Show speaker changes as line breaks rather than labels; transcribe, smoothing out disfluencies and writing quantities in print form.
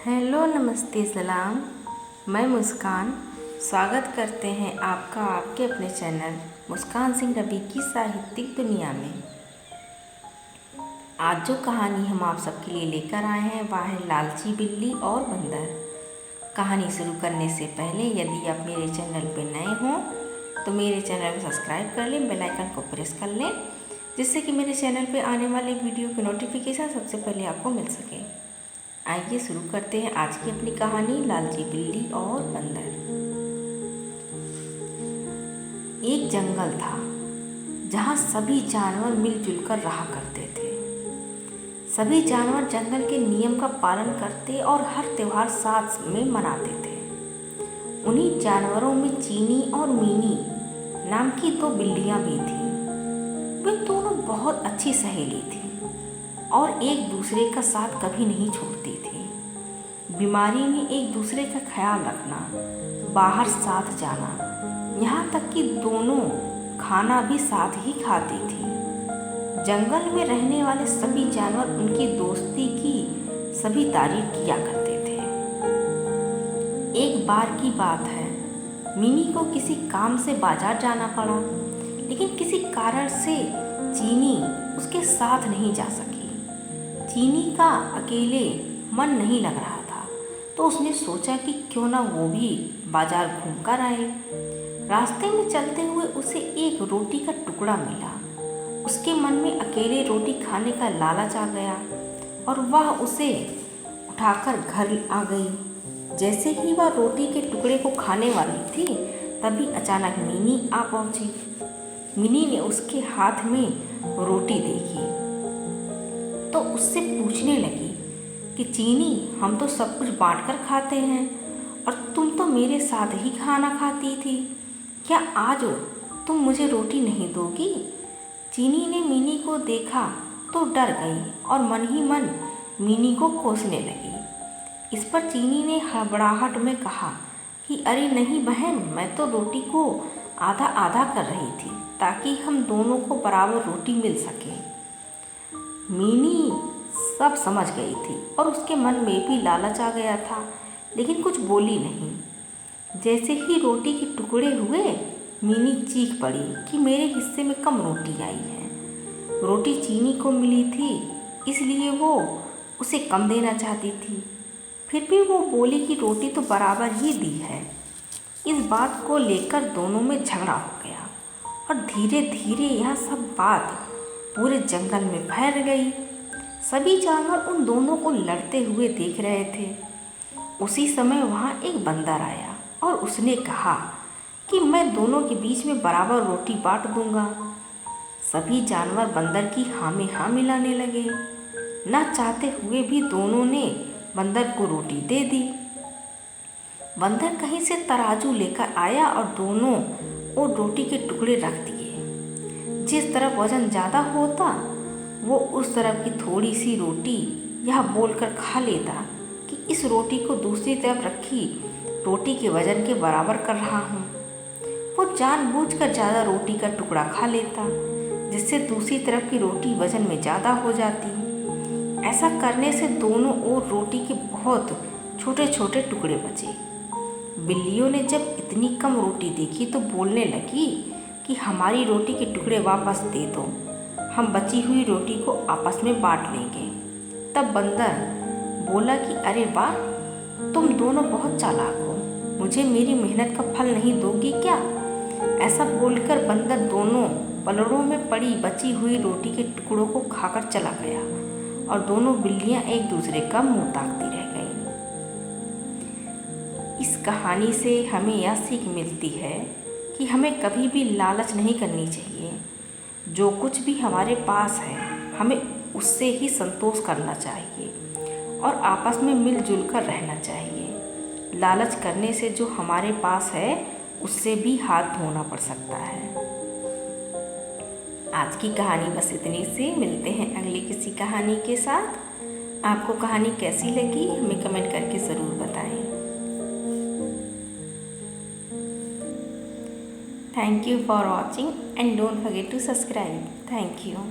Hello, नमस्ते, सलाम। मैं मुस्कान स्वागत करते हैं आपका आपके अपने चैनल मुस्कान सिंह रवि की साहित्यिक दुनिया में। आज जो कहानी हम आप सबके लिए लेकर आए हैं वह है लालची बिल्ली और बंदर। कहानी शुरू करने से पहले यदि आप मेरे चैनल पर नए हों तो मेरे चैनल को सब्सक्राइब कर लें, बेल आइकन को प्रेस कर लें, जिससे कि मेरे चैनल पर आने वाले वीडियो की नोटिफिकेशन सबसे पहले आपको मिल सके। आइए शुरू करते हैं आज की अपनी कहानी लालची बिल्ली और बंदर। एक जंगल था जहाँ सभी जानवर मिलजुल कर रहा करते थे। सभी जानवर जंगल के नियम का पालन करते और हर त्योहार साथ में मनाते थे। उन्हीं जानवरों में चीनी और मीनी नाम की दो बिल्लियाँ भी थीं। वे दोनों बहुत अच्छी सहेली थीं और एक दूसरे का साथ कभी नहीं छोड़ती थी। बीमारी में एक दूसरे का ख्याल रखना, बाहर साथ जाना, यहाँ तक कि दोनों खाना भी साथ ही खाती थी। जंगल में रहने वाले सभी जानवर उनकी दोस्ती की सभी तारीफ किया करते थे। एक बार की बात है, मिनी को किसी काम से बाजार जाना पड़ा, लेकिन किसी कारण से चीनी उसके साथ नहीं जा सकी। चीनी का अकेले मन नहीं लग रहा था, तो उसने सोचा कि क्यों ना वो भी बाजार घूम कर आए। रास्ते में चलते हुए उसे एक रोटी का टुकड़ा मिला। उसके मन में अकेले रोटी खाने का लालच आ गया और वह उसे उठाकर घर आ गई। जैसे ही वह रोटी के टुकड़े को खाने वाली थी, तभी अचानक मिनी आ पहुंची। मिनी ने उसके हाथ में रोटी देखी तो उससे पूछने लगी कि चीनी, हम तो सब कुछ बांटकर खाते हैं और तुम तो मेरे साथ ही खाना खाती थी। क्या आज तुम मुझे रोटी नहीं दोगी? चीनी ने मिनी को देखा तो डर गई और मन ही मन मिनी को कोसने लगी। इस पर चीनी ने हड़बड़ाहट में कहा कि अरे नहीं बहन, मैं तो रोटी को आधा आधा कर रही थी ताकि हम दोनों को बराबर रोटी मिल सके। मिनी सब समझ गई थी और उसके मन में भी लालच आ गया था, लेकिन कुछ बोली नहीं। जैसे ही रोटी के टुकड़े हुए, मिनी चीख पड़ी कि मेरे हिस्से में कम रोटी आई है। रोटी चीनी को मिली थी, इसलिए वो उसे कम देना चाहती थी। फिर भी वो बोली कि रोटी तो बराबर ही दी है। इस बात को लेकर दोनों में झगड़ा हो गया और धीरे धीरे यह सब बात पूरे जंगल में फैल गई। सभी जानवर उन दोनों को लड़ते हुए देख रहे थे। उसी समय वहाँ एक बंदर आया और उसने कहा कि मैं दोनों के बीच में बराबर रोटी बांट दूंगा। सभी जानवर बंदर की हाँ में हाँ मिलाने लगे। न चाहते हुए भी दोनों ने बंदर को रोटी दे दी। बंदर कहीं से तराजू लेकर आया और दोनों और रोटी के टुकड़े रख दिए। जिस तरफ वजन ज़्यादा होता वो उस तरफ की थोड़ी सी रोटी यह बोलकर खा लेता कि इस रोटी को दूसरी तरफ रखी रोटी के वजन के बराबर कर रहा हूँ। वो जानबूझकर ज़्यादा रोटी का टुकड़ा खा लेता, जिससे दूसरी तरफ की रोटी वजन में ज़्यादा हो जाती। ऐसा करने से दोनों ओर रोटी के बहुत छोटे छोटे टुकड़े बचे। बिल्लियों ने जब इतनी कम रोटी देखी तो बोलने लगी कि हमारी रोटी के टुकड़े वापस दे दो, हम बची हुई रोटी को आपस में बांट लेंगे। तब बंदर बोला कि अरे वाह, तुम दोनों बहुत चालाक हो, मुझे मेरी मेहनत का फल नहीं दोगी क्या? ऐसा बोलकर बंदर दोनों पलड़ों में पड़ी बची हुई रोटी के टुकड़ों को खाकर चला गया और दोनों बिल्लियां एक दूसरे का मुंह ताकती रह गईं। इस कहानी से हमें यह सीख मिलती है कि हमें कभी भी लालच नहीं करनी चाहिए। जो कुछ भी हमारे पास है, हमें उससे ही संतोष करना चाहिए और आपस में मिलजुल कर रहना चाहिए। लालच करने से जो हमारे पास है उससे भी हाथ धोना पड़ सकता है। आज की कहानी बस इतनी सी। मिलते हैं अगली किसी कहानी के साथ। आपको कहानी कैसी लगी हमें कमेंट करके ज़रूर बताएं। Thank you for watching and don't forget to subscribe. Thank you.